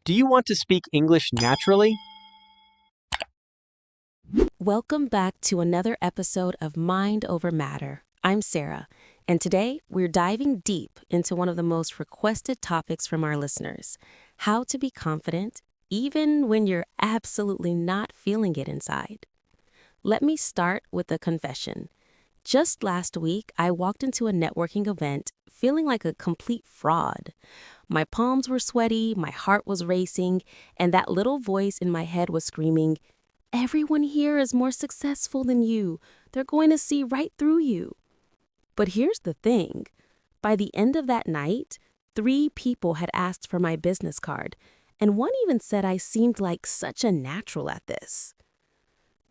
Do you want to speak English naturally? Welcome back to another episode of Mind Over Matter. I'm Sarah, and today we're diving deep into one of the most requested topics from our listeners: how to be confident even when you're absolutely not feeling it inside. Let me start with a confession. Just last week, I walked into a networking event feeling like a complete fraud. My palms were sweaty, my heart was racing, and that little voice in my head was screaming, "Everyone here is more successful than you. They're going to see right through you." But here's the thing. By the end of that night, 3 people had asked for my business card, and one even said I seemed like such a natural at this.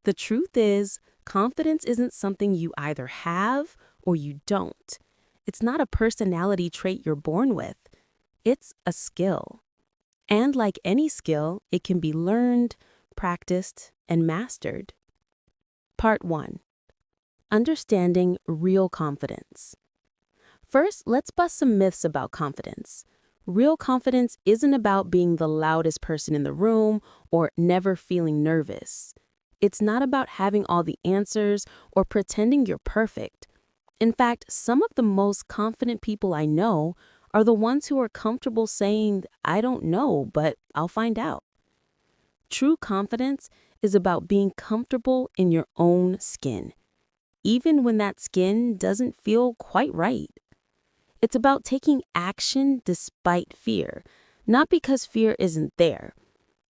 The truth is, confidence isn't something you either have or you don't. It's not a personality trait you're born with. It's a skill. And like any skill, it can be learned, practiced, and mastered. Part 1. Understanding real confidence. First, let's bust some myths about confidence. Real confidence isn't about being the loudest person in the room or never feeling nervous. It's not about having all the answers or pretending you're perfect. In fact, some of the most confident people I know are the ones who are comfortable saying, "I don't know, but I'll find out." True confidence is about being comfortable in your own skin, even when that skin doesn't feel quite right. It's about taking action despite fear, not because fear isn't there.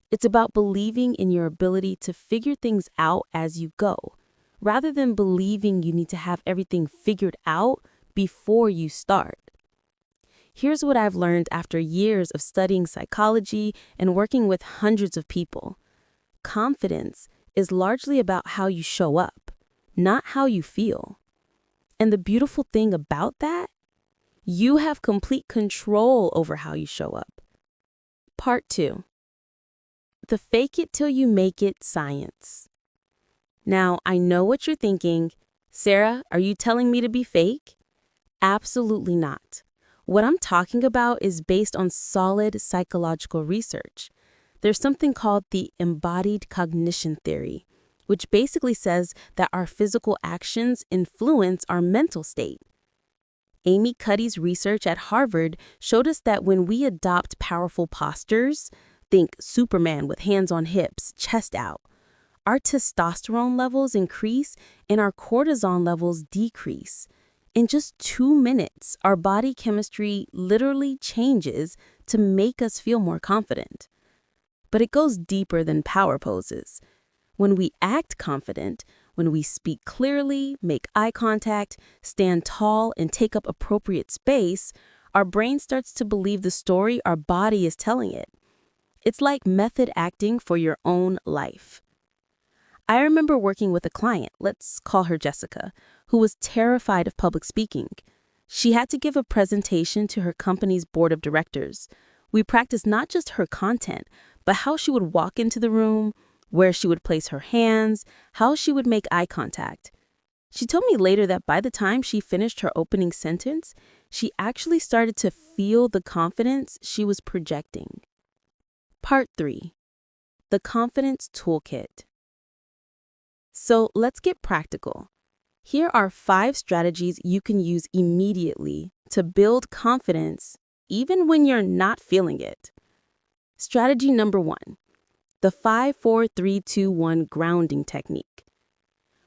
It's about believing in your ability to figure things out as you go, rather than believing you need to have everything figured out before you start. Here's what I've learned after years of studying psychology and working with hundreds of people. Confidence is largely about how you show up, not how you feel. And the beautiful thing about that, you have complete control over how you show up. Part 2. The fake it till you make it science. Now, I know what you're thinking. Sarah, are you telling me to be fake? Absolutely not. What I'm talking about is based on solid psychological research. There's something called the embodied cognition theory, which basically says that our physical actions influence our mental state. Amy Cuddy's research at Harvard showed us that when we adopt powerful postures, think Superman with hands on hips, chest out, our testosterone levels increase and our cortisol levels decrease. In just 2 minutes, our body chemistry literally changes to make us feel more confident. But it goes deeper than power poses. When we act confident, when we speak clearly, make eye contact, stand tall, and take up appropriate space, our brain starts to believe the story our body is telling it. It's like method acting for your own life. I remember working with a client, let's call her Jessica, who was terrified of public speaking. She had to give a presentation to her company's board of directors. We practiced not just her content, but how she would walk into the room, where she would place her hands, how she would make eye contact. She told me later that by the time she finished her opening sentence, she actually started to feel the confidence she was projecting. Part 3. The Confidence Toolkit. So let's get practical. Here are 5 strategies you can use immediately to build confidence even when you're not feeling it. Strategy number 1, the 5-4-3-2-1 grounding technique.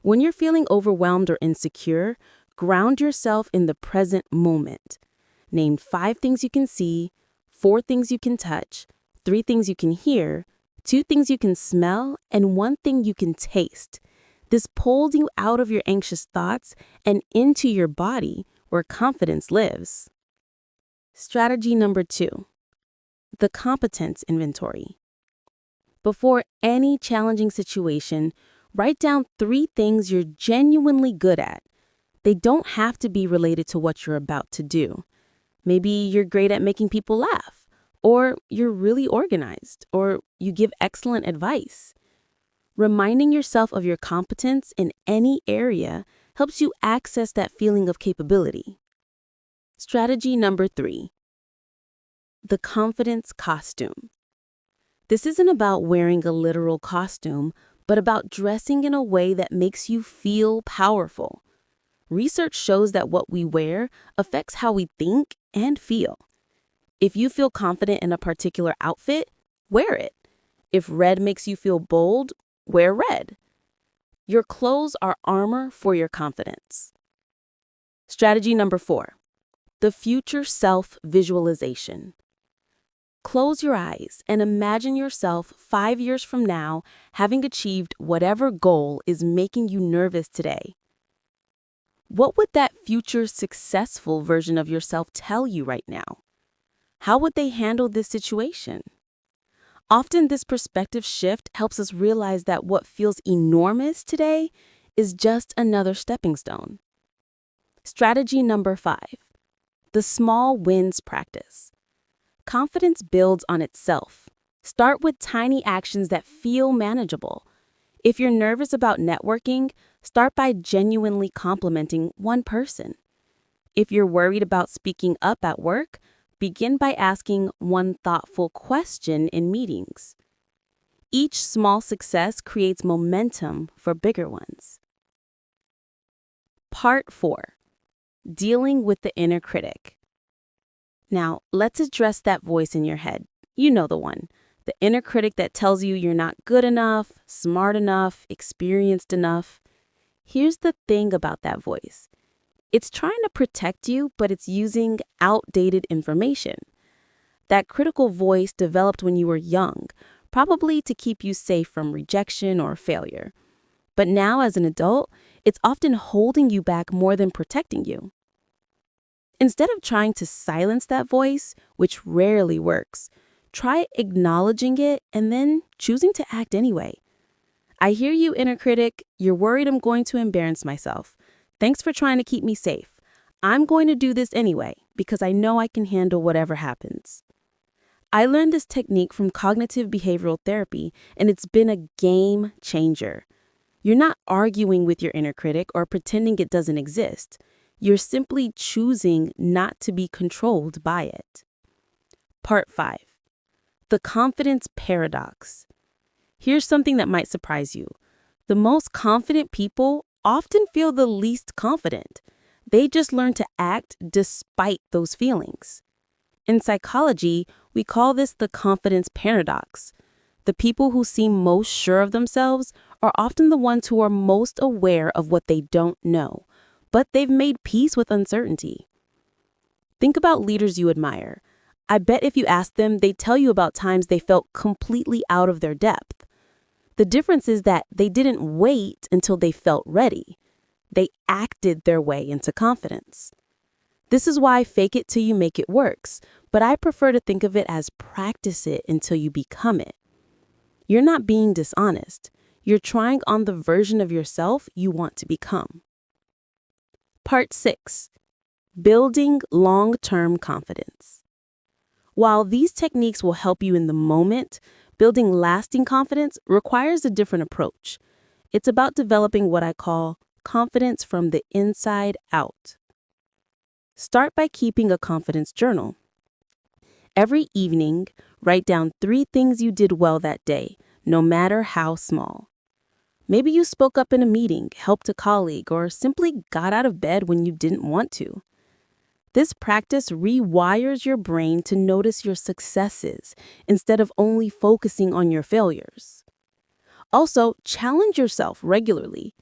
When you're feeling overwhelmed or insecure, ground yourself in the present moment. Name 5 things you can see, 4 things you can touch, 3 things you can hear, 2 things you can smell, and 1 thing you can taste. This pulls you out of your anxious thoughts and into your body where confidence lives. Strategy number 2, the competence inventory. Before any challenging situation, write down 3 things you're genuinely good at. They don't have to be related to what you're about to do. Maybe you're great at making people laugh, or you're really organized, or you give excellent advice. Reminding yourself of your competence in any area helps you access that feeling of capability. Strategy number 3, the confidence costume. This isn't about wearing a literal costume, but about dressing in a way that makes you feel powerful. Research shows that what we wear affects how we think and feel. If you feel confident in a particular outfit, wear it. If red makes you feel bold, wear red. Your clothes are armor for your confidence. Strategy number 4, the future self visualization. Close your eyes and imagine yourself 5 years from now having achieved whatever goal is making you nervous today. What would that future successful version of yourself tell you right now? How would they handle this situation? Often, this perspective shift helps us realize that what feels enormous today is just another stepping stone. Strategy number 5, the small wins practice. Confidence builds on itself. Start with tiny actions that feel manageable. If you're nervous about networking, start by genuinely complimenting one person. If you're worried about speaking up at work, begin by asking one thoughtful question in meetings. Each small success creates momentum for bigger ones. Part 4, dealing with the inner critic. Now, let's address that voice in your head. You know the one. The inner critic that tells you you're not good enough, smart enough, experienced enough. Here's the thing about that voice. It's trying to protect you, but it's using outdated information. That critical voice developed when you were young, probably to keep you safe from rejection or failure. But now, as an adult, it's often holding you back more than protecting you. Instead of trying to silence that voice, which rarely works, try acknowledging it and then choosing to act anyway. I hear you, inner critic. You're worried I'm going to embarrass myself. Thanks for trying to keep me safe. I'm going to do this anyway because I know I can handle whatever happens. I learned this technique from cognitive behavioral therapy, and it's been a game changer. You're not arguing with your inner critic or pretending it doesn't exist. You're simply choosing not to be controlled by it. Part 5, the confidence paradox. Here's something that might surprise you. The most confident people often feel the least confident. They just learn to act despite those feelings. In psychology, we call this the confidence paradox. The people who seem most sure of themselves are often the ones who are most aware of what they don't know, but they've made peace with uncertainty. Think about leaders you admire. I bet if you ask them, they'd tell you about times they felt completely out of their depth. The difference is that they didn't wait until they felt ready. They acted their way into confidence. This is why fake it till you make it works, but I prefer to think of it as practice it until you become it. You're not being dishonest. You're trying on the version of yourself you want to become. Part 6, building long-term confidence. While these techniques will help you in the moment, building lasting confidence requires a different approach. It's about developing what I call confidence from the inside out. Start by keeping a confidence journal. Every evening, write down 3 things you did well that day, no matter how small. Maybe you spoke up in a meeting, helped a colleague, or simply got out of bed when you didn't want to. This practice rewires your brain to notice your successes instead of only focusing on your failures. Also, challenge yourself regularly.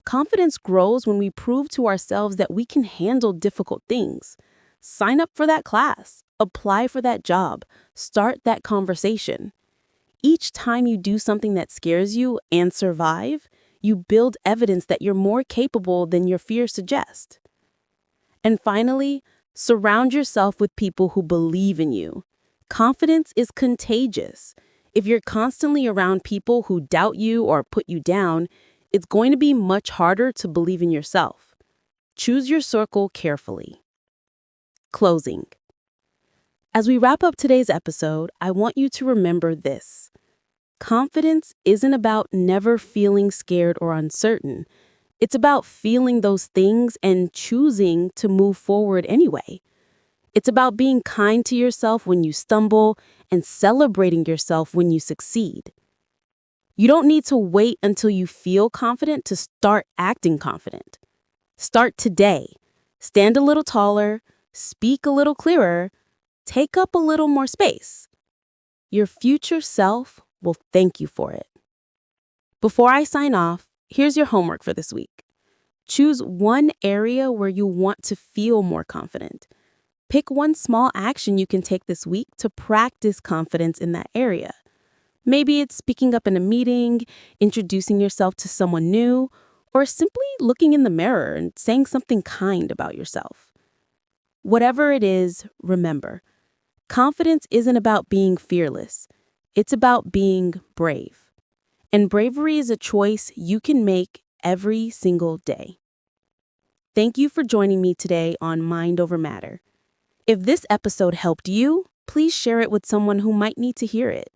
Confidence grows when we prove to ourselves that we can handle difficult things. Sign up for that class, apply for that job, start that conversation. Each time you do something that scares you and survive, you build evidence that you're more capable than your fears suggest. And finally, surround yourself with people who believe in you. Confidence is contagious. If you're constantly around people who doubt you or put you down, it's going to be much harder to believe in yourself. Choose your circle carefully. Closing. As we wrap up today's episode, I want you to remember this. Confidence isn't about never feeling scared or uncertain. It's about feeling those things and choosing to move forward anyway. It's about being kind to yourself when you stumble and celebrating yourself when you succeed. You don't need to wait until you feel confident to start acting confident. Start today. Stand a little taller, speak a little clearer, take up a little more space. Your future self will thank you for it. Before I sign off, here's your homework for this week. Choose one area where you want to feel more confident. Pick one small action you can take this week to practice confidence in that area. Maybe it's speaking up in a meeting, introducing yourself to someone new, or simply looking in the mirror and saying something kind about yourself. Whatever it is, remember, confidence isn't about being fearless. It's about being brave. And bravery is a choice you can make every single day. Thank you for joining me today on Mind Over Matter. If this episode helped you, please share it with someone who might need to hear it.